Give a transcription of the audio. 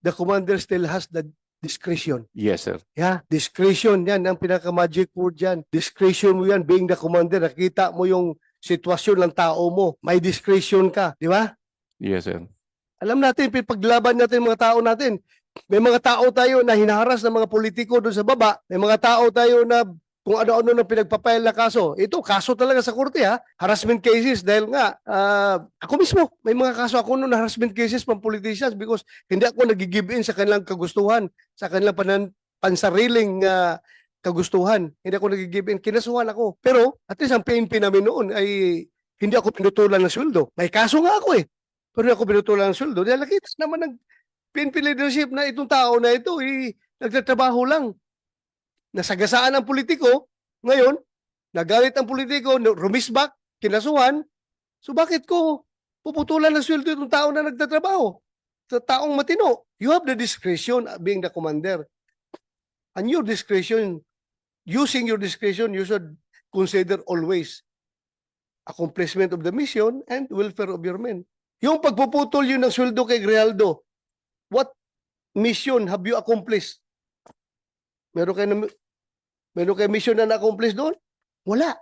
the commander still has the discretion. Yes, sir. Yeah, discretion yan ang pinaka-magic word yan. Discretion mo yan being the commander. Nakita mo yung sitwasyon ng tao mo. May discretion ka, di ba? Yes, sir. Alam natin, paglaban natin mga tao natin. May mga tao tayo na hinaharas ng mga politiko doon sa baba. May mga tao tayo na kung ano-ano na pinagpapail na kaso. Ito, kaso talaga sa korte ha. Harassment cases dahil nga, ako mismo, may mga kaso ako noon na harassment cases from politicians because hindi ako nag-give in sa kanilang kagustuhan, sa kanilang pansariling kagustuhan. Hindi ako nag-give in. Kinasuhan ako. Pero at least ang PNP namin noon ay hindi ako pinutulan ng sweldo. May kaso nga ako eh. Pero hindi ako pinutulan ng sweldo. Dahil nakita naman ng PNP leadership na itong tao na ito nagtatrabaho lang. Nasagasaan ang politiko, ngayon, nagalit ang politiko, rumisbak, kinasuhan. So bakit ko puputulan ng sweldo itong tao na nagtatrabaho? Sa taong matino. You have the discretion being the commander. And your discretion, using your discretion, you should consider always accomplishment of the mission and welfare of your men. Yung pagpuputol yun ng sweldo kay Grijaldo, what mission have you accomplished? Meron kayo mission na na-accomplish doon? Wala.